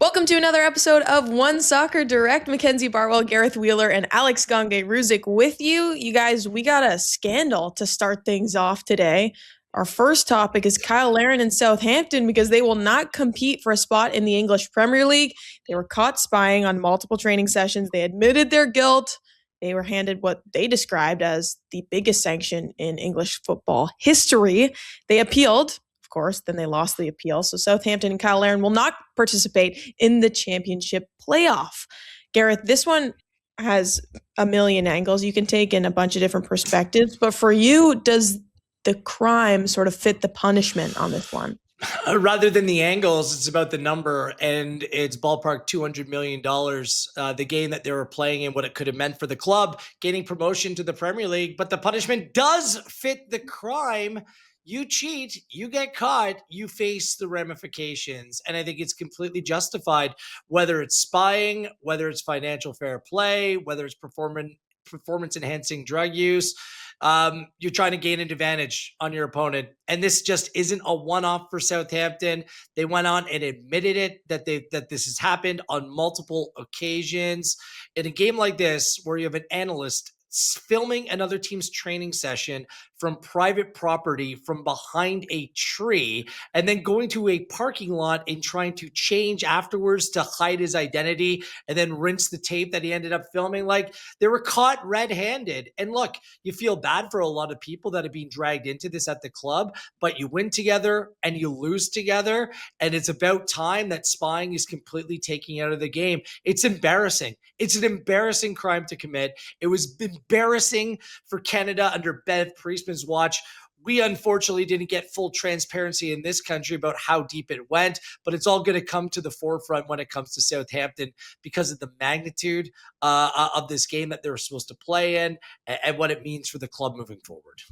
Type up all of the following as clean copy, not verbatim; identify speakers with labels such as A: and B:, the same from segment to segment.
A: Welcome to another episode of OneSoccer Direct. Mackenzie Barwell, Gareth Wheeler, and Alex Gange-Ruzic with you. You guys, we got a scandal to start things off today. Our first topic is Cyle Larin in Southampton because they will not compete for a spot in the English Premier League. They were caught spying on multiple training sessions. They admitted their guilt. They were handed what they described as the biggest sanction in English football history. They appealed. Of course, then they lost the appeal. So Southampton and Cyle Larin will not participate in the championship playoff. Gareth, this one has a million angles you can take in a bunch of different perspectives. But for you, does the crime sort of fit the punishment on this one?
B: Rather than the angles, it's about the number, and it's ballpark $200 million. The game that they were playing and what it could have meant for the club, gaining promotion to the Premier League. But the punishment does fit the crime. You cheat, you get caught, you face the ramifications. And I think it's completely justified, whether it's spying, whether it's financial fair play, whether it's performance enhancing drug use. You're trying to gain an advantage on your opponent. And this just isn't a one-off for Southampton. They went on and admitted it that this has happened on multiple occasions. In a game like this, where you have an analyst filming another team's training session from private property from behind a tree, and then going to a parking lot and trying to change afterwards to hide his identity and then rinse the tape that he ended up filming. Like, they were caught red-handed. And look, you feel bad for a lot of people that have been dragged into this at the club, but you win together and you lose together. And it's about time that spying is completely taken out of the game. It's embarrassing. It's an embarrassing crime to commit. It was embarrassing for Canada under Bev Priestman's watch. We unfortunately didn't get full transparency in this country about how deep it went, but it's all going to come to the forefront when it comes to Southampton because of the magnitude of this game that they were supposed to play in and what it means for the club moving forward.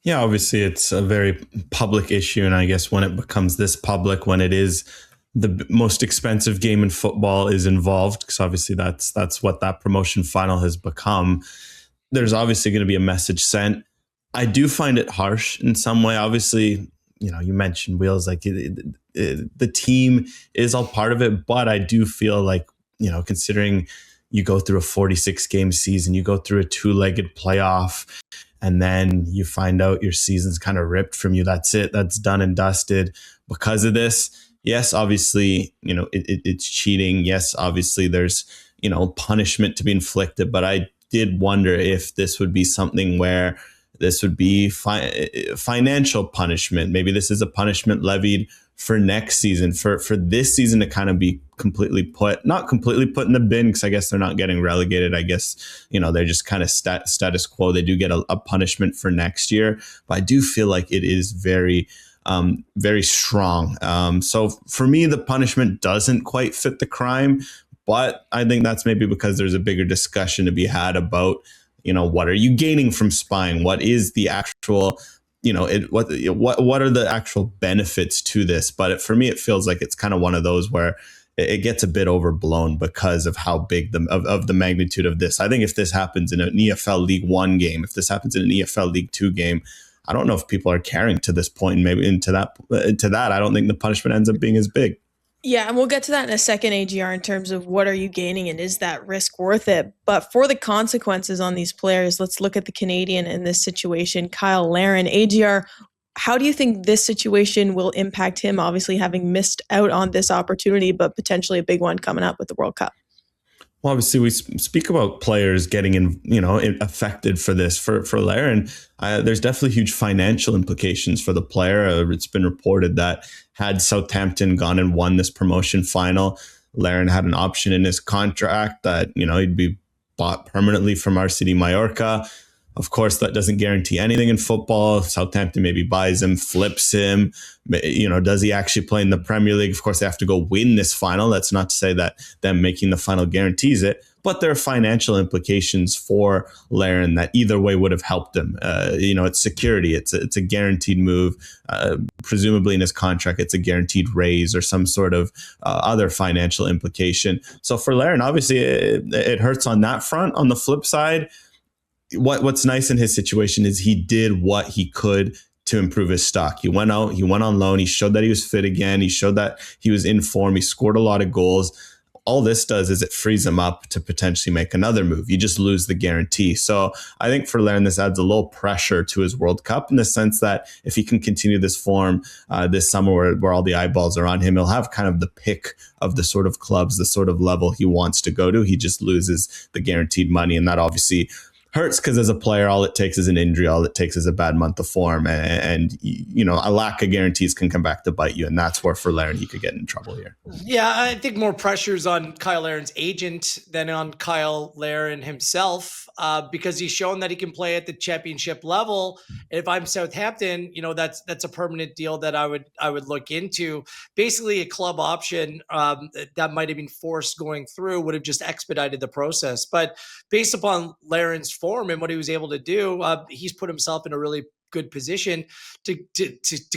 C: Yeah, obviously it's a very public issue, and I guess when it becomes this public, when it is the most expensive game in football is involved, because obviously that's what that promotion final has become. There's obviously going to be a message sent. I do find it harsh in some way. Obviously, you mentioned Wheels, like the team is all part of it, but I do feel like, considering you go through a 46 game season, you go through a 2-legged playoff, and then you find out your season's kind of ripped from you. That's it. That's done and dusted because of this. Yes, obviously, it's cheating. Yes, obviously there's, punishment to be inflicted. But I did wonder if this would be something where this would be financial punishment. Maybe this is a punishment levied for next season, for this season to kind of be not completely put in the bin, because I guess they're not getting relegated. I guess, they're just kind of status quo. They do get a punishment for next year. But I do feel like it is very strong. So for me, the punishment doesn't quite fit the crime, but I think that's maybe because there's a bigger discussion to be had about, what are you gaining from spying? What is the actual, what are the actual benefits to this? But for me, it feels like it's kind of one of those where it gets a bit overblown because of how big of the magnitude of this. I think if this happens in an EFL League One game, if this happens in an EFL League Two game, I don't know if people are caring to this point, and maybe into that. I don't think the punishment ends up being as big.
A: Yeah, and we'll get to that in a second, AGR, in terms of what are you gaining and is that risk worth it? But for the consequences on these players, let's look at the Canadian in this situation, Cyle Larin. AGR, how do you think this situation will impact him, obviously having missed out on this opportunity, but potentially a big one coming up with the World Cup?
C: Well, obviously, we speak about players getting affected for this. For Larin, there's definitely huge financial implications for the player. It's been reported that had Southampton gone and won this promotion final, Larin had an option in his contract that he'd be bought permanently from RCD Mallorca. Of course, that doesn't guarantee anything in football. Southampton maybe buys him, flips him. Does he actually play in the Premier League? Of course, they have to go win this final. That's not to say that them making the final guarantees it, but there are financial implications for Larin that either way would have helped him. It's security. It's a guaranteed move. Presumably in his contract, it's a guaranteed raise or some sort of other financial implication. So for Larin, obviously, it hurts on that front. On the flip side, what's nice in his situation is he did what he could to improve his stock. He went out, he went on loan, he showed that he was fit again, he showed that he was in form, he scored a lot of goals. All this does is it frees him up to potentially make another move. You just lose the guarantee. So I think for Larin, this adds a little pressure to his World Cup in the sense that if he can continue this form this summer where all the eyeballs are on him, he'll have kind of the pick of the sort of clubs, the sort of level he wants to go to. He just loses the guaranteed money. And that obviously hurts because as a player, all it takes is an injury. All it takes is a bad month of form. And a lack of guarantees can come back to bite you. And that's where for Larin, he could get in trouble here.
B: Yeah, I think more pressure's on Cyle Larin's agent than on Cyle Larin himself because he's shown that he can play at the championship level. If I'm Southampton, that's a permanent deal that I would look into. Basically, a club option that might have been forced going through would have just expedited the process. But based upon Larin's form and what he was able to do, he's put himself in a really good position to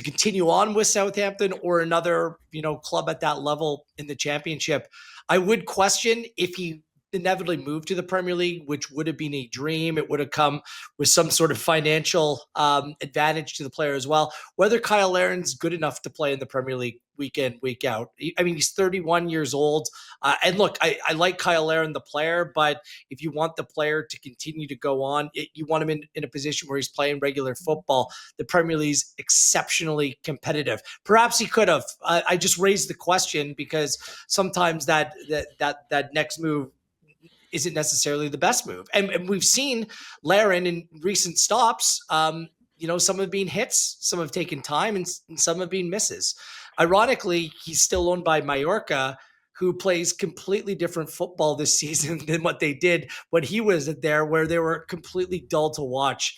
B: continue on with Southampton or another club at that level in the championship. I would question if he inevitably moved to the Premier League, which would have been a dream. It would have come with some sort of financial advantage to the player as well. Whether Cyle Larin's good enough to play in the Premier League week in, week out. I mean, he's 31 years old. And look, I like Cyle Larin, the player, but if you want the player to continue to go on, you want him in a position where he's playing regular football. The Premier League is exceptionally competitive. Perhaps he could have. I just raised the question because sometimes that next move isn't necessarily the best move. And we've seen Larin in recent stops, some have been hits, some have taken time, and some have been misses. Ironically, he's still owned by Mallorca, who plays completely different football this season than what they did when he was there, where they were completely dull to watch.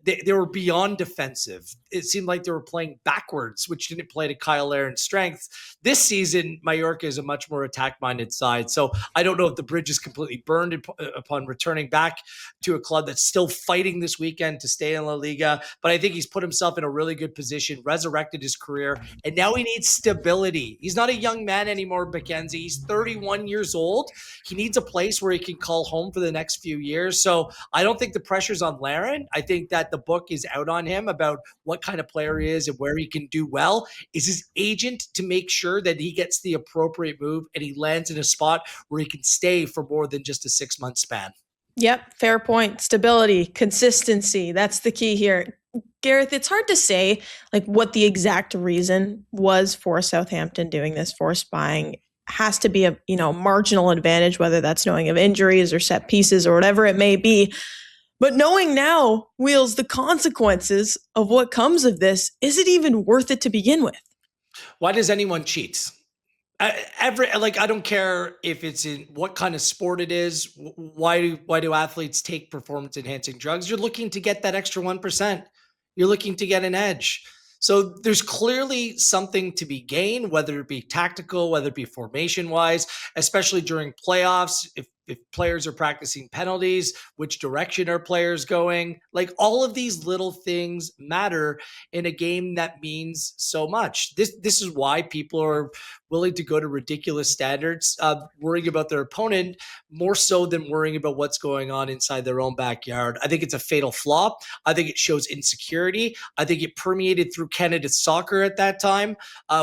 B: They were beyond defensive. It seemed like they were playing backwards, which didn't play to Cyle Larin's strength. This season, Mallorca is a much more attack-minded side. So I don't know if the bridge is completely burned upon returning back to a club that's still fighting this weekend to stay in La Liga. But I think he's put himself in a really good position, resurrected his career, and now he needs stability. He's not a young man anymore, Mackenzie. He's 31 years old. He needs a place where he can call home for the next few years. So I don't think the pressure's on Larin. I think that the book is out on him about what kind of player he is and where he can do well. Is his agent to make sure that he gets the appropriate move and he lands in a spot where he can stay for more than just a 6-month span.
A: Yep, fair point. Stability, consistency, that's the key here. Gareth, it's hard to say what the exact reason was for Southampton doing this, forced buying. Has to be a marginal advantage, whether that's knowing of injuries or set pieces or whatever it may be. But knowing now, Wheels, the consequences of what comes of this, is it even worth it to begin with?
B: Why does anyone cheat? I don't care if it's in what kind of sport it is. Why do athletes take performance enhancing drugs? You're looking to get that extra 1%. You're looking to get an edge. So there's clearly something to be gained, whether it be tactical, whether it be formation wise, especially during playoffs. If players are practicing penalties, which direction are players going? All of these little things matter in a game that means so much. This is why people are willing to go to ridiculous standards, worrying about their opponent more so than worrying about what's going on inside their own backyard. I think it's a fatal flaw. I think it shows insecurity. I think it permeated through Canada soccer at that time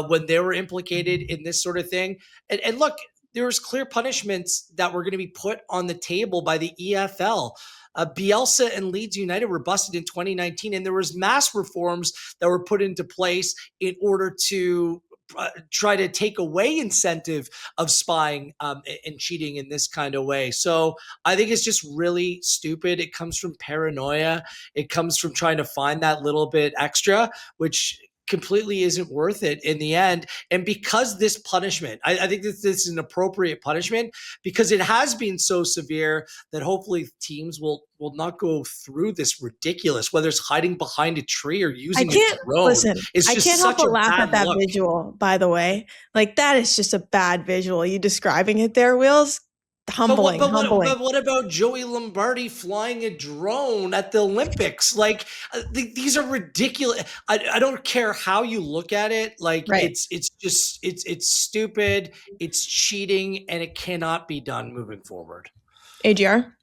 B: when they were implicated in this sort of thing. And look, there was clear punishments that were going to be put on the table by the EFL. Bielsa and Leeds United were busted in 2019, and there was mass reforms that were put into place in order to try to take away incentive of spying and cheating in this kind of way. So I think it's just really stupid. It comes from paranoia. It comes from trying to find that little bit extra, which completely isn't worth it in the end. And because this punishment, I think that this is an appropriate punishment because it has been so severe that hopefully teams will not go through this ridiculous, whether it's hiding behind a tree or using a drone.
A: Listen, I can't help but laugh at that visual, by the way. That is just a bad visual. You describing it there, Wheels? Humbling.
B: But what about Joey Lombardi flying a drone at the Olympics? These are ridiculous. I don't care how you look at it. Right. It's stupid. It's cheating, and it cannot be done moving forward.
A: AGR?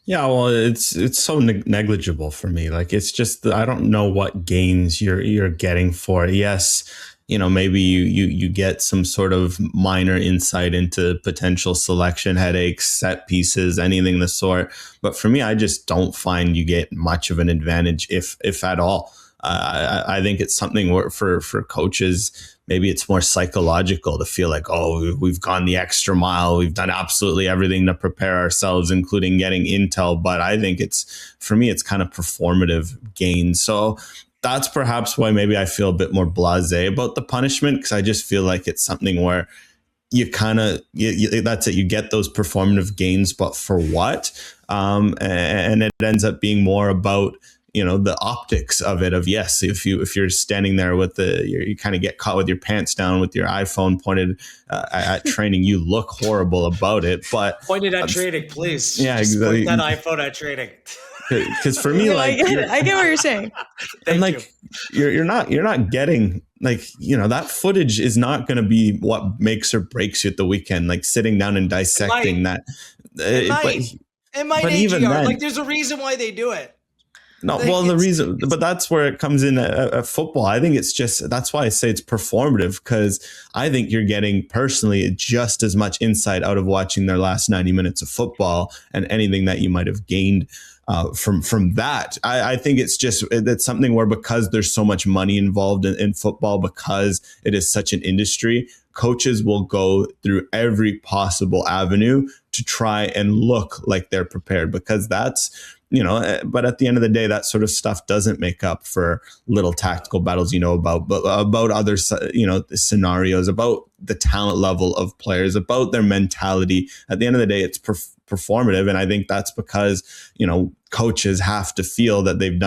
C: Yeah, well, it's so negligible for me. Like it's just I don't know what gains you're getting for it. Yes, maybe you get some sort of minor insight into potential selection headaches, set pieces, anything of the sort. But for me, I just don't find you get much of an advantage, if at all. I think it's something where for coaches, maybe it's more psychological to feel like, oh, we've gone the extra mile. We've done absolutely everything to prepare ourselves, including getting intel. But I think for me, it's kind of performative gain. So that's perhaps why maybe I feel a bit more blasé about the punishment, because I just feel like it's something where you kind of, that's it. You get those performative gains, but for what? And it ends up being more about, the optics of it, of yes, if you're standing there with you kind of get caught with your pants down with your iPhone pointed at training, you look horrible about it. But
B: pointed at training, please.
C: Yeah,
B: just
C: exactly.
B: Point that iPhone at training.
C: Because for me,
A: I get what you're saying.
C: And like you're not getting that footage is not going to be what makes or breaks you at the weekend. Like sitting down and dissecting that.
B: It might. But even then, like there's a reason why they do it.
C: No, well, the reason, but that's where it comes in at football. I think it's just, that's why I say it's performative, because I think you're getting personally just as much insight out of watching their last 90 minutes of football and anything that you might have gained from that. I think it's something where, because there's so much money involved in football, because it is such an industry, coaches will go through every possible avenue to try and look like they're prepared, because that's, but at the end of the day, that sort of stuff doesn't make up for little tactical battles, about other, scenarios, about the talent level of players, about their mentality. At the end of the day, it's performative. And I think that's because, coaches have to feel that they've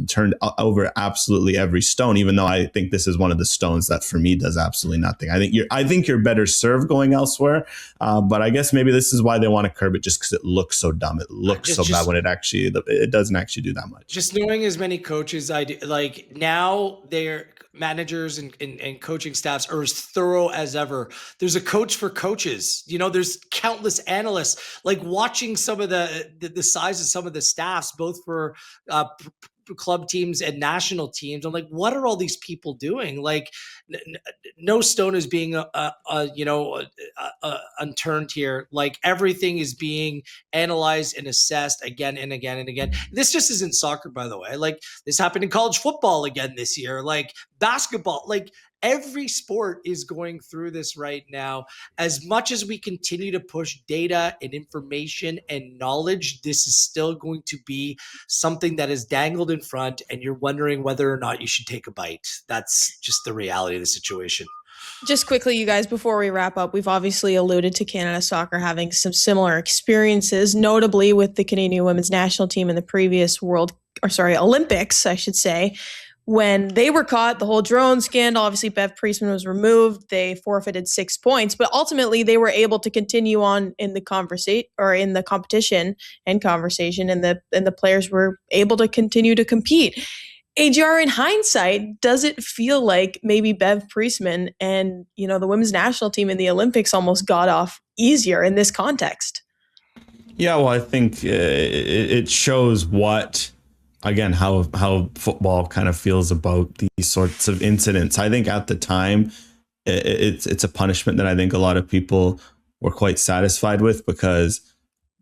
C: turned over absolutely every stone, even though I think this is one of the stones that for me does absolutely nothing. I think you're better served going elsewhere. But I guess maybe this is why they want to curb it, just because it looks so dumb. It looks so bad when it doesn't actually do that much.
B: Just knowing as many coaches I do, like now they're managers and coaching staffs are as thorough as ever. There's a coach for coaches. There's countless analysts. Like watching some of the size of some of the staffs, both for club teams and national teams. I'm like, what are all these people doing? Like, no stone is being unturned here. Like everything is being analyzed and assessed again and again and again. This just isn't soccer, by the way. Like this happened in college football again this year. Like basketball. Like every sport is going through this right now. As much as we continue to push data and information and knowledge, this is still going to be something that is dangled in front, and you're wondering whether or not you should take a bite. That's just the reality of the situation.
A: Just quickly, you guys, before we wrap up, we've obviously alluded to Canada Soccer having some similar experiences, notably with the Canadian women's national team in the previous Olympics, I should say. When they were caught, the whole drone scandal, obviously Bev Priestman was removed. They forfeited 6 points, but ultimately they were able to continue on in the competition and conversation, and the players were able to continue to compete. AJR, in hindsight, does it feel like maybe Bev Priestman and the women's national team in the Olympics almost got off easier in this context?
C: Yeah, well, I think it shows how football kind of feels about these sorts of incidents. I think at the time, it's a punishment that I think a lot of people were quite satisfied with, because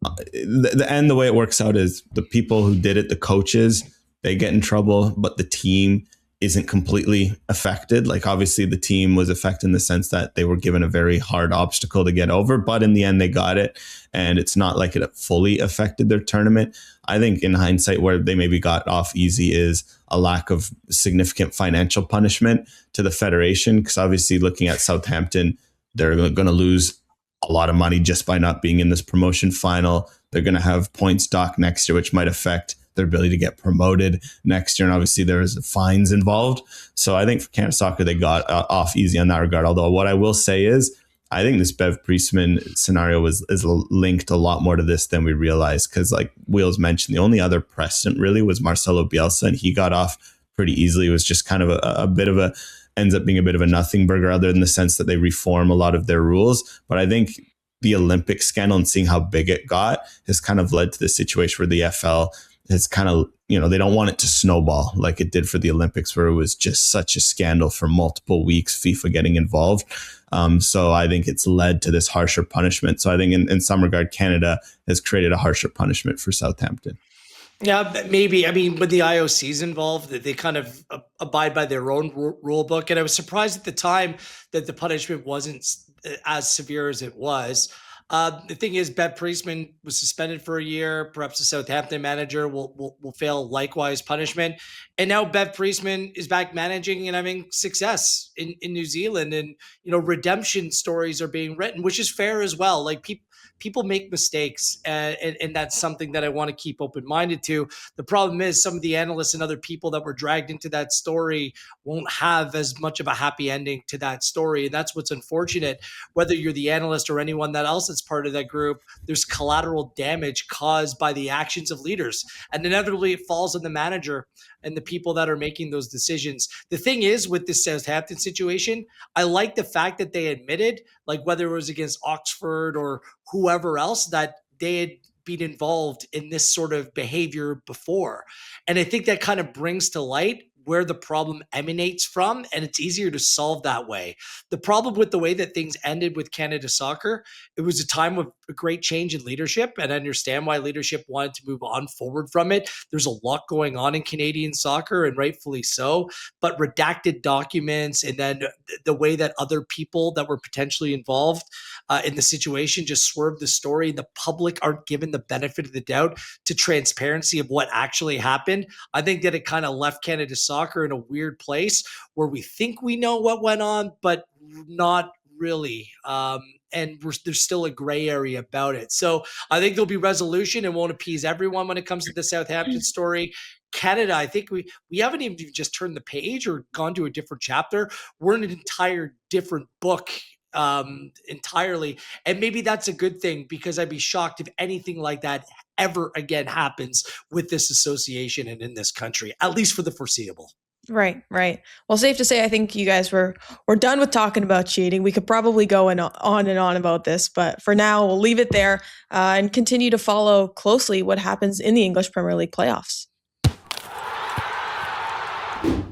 C: the way it works out is the people who did it, the coaches, they get in trouble, but the team isn't completely affected. Like obviously the team was affected in the sense that they were given a very hard obstacle to get over, but in the end they got it, and it's not like it fully affected their tournament. I think in hindsight, where they maybe got off easy is a lack of significant financial punishment to the federation, because obviously looking at Southampton, they're going to lose a lot of money just by not being in this promotion final. They're going to have points docked next year, which might affect their ability to get promoted next year. And obviously there's fines involved. So I think for Canada Soccer, they got off easy on that regard. Although what I will say is, I think this Bev Priestman scenario is linked a lot more to this than we realized. Because like Wheels mentioned, the only other precedent really was Marcelo Bielsa, and he got off pretty easily. It was just kind of ends up being a bit of a nothing burger, other than the sense that they reform a lot of their rules. But I think the Olympic scandal and seeing how big it got has kind of led to the situation where the FL has kind of, they don't want it to snowball like it did for the Olympics, where it was just such a scandal for multiple weeks, FIFA getting involved. So I think it's led to this harsher punishment. So I think in some regard, Canada has created a harsher punishment for Southampton.
B: Yeah, maybe. I mean, when the IOC's involved, they kind of abide by their own rule book. And I was surprised at the time that the punishment wasn't as severe as it was. The thing is, Bev Priestman was suspended for a year. Perhaps the Southampton manager will fail likewise punishment. And now Bev Priestman is back managing and having success in New Zealand. And, redemption stories are being written, which is fair as well. Like people make mistakes, and that's something that I want to keep open-minded to. The problem is some of the analysts and other people that were dragged into that story won't have as much of a happy ending to that story. And that's what's unfortunate. Whether you're the analyst or anyone that else that's part of that group, there's collateral damage caused by the actions of leaders. And inevitably it falls on the manager and the people that are making those decisions. The thing is, with this Southampton situation, I like the fact that they admitted, like whether it was against Oxford or whoever else, that they had been involved in this sort of behavior before. And I think that kind of brings to light where the problem emanates from, and it's easier to solve that way. The problem with the way that things ended with Canada Soccer, it was a time of a great change in leadership, and I understand why leadership wanted to move on forward from it. There's a lot going on in Canadian soccer, and rightfully so, but redacted documents and then the way that other people that were potentially involved in the situation just swerved the story. The public aren't given the benefit of the doubt to transparency of what actually happened. I think that it kind of left Canada Soccer in a weird place where we think we know what went on, but not really. And there's still a gray area about it. So I think there'll be resolution and won't appease everyone when it comes to the Southampton story. Canada, I think we haven't even just turned the page or gone to a different chapter. We're in an entire different book entirely. And maybe that's a good thing, because I'd be shocked if anything like that ever again happens with this association and in this country, at least for the foreseeable.
A: Right. Well, safe to say, I think you guys we're done with talking about cheating. We could probably go on and on about this, but for now, we'll leave it there and continue to follow closely what happens in the English Premier League playoffs.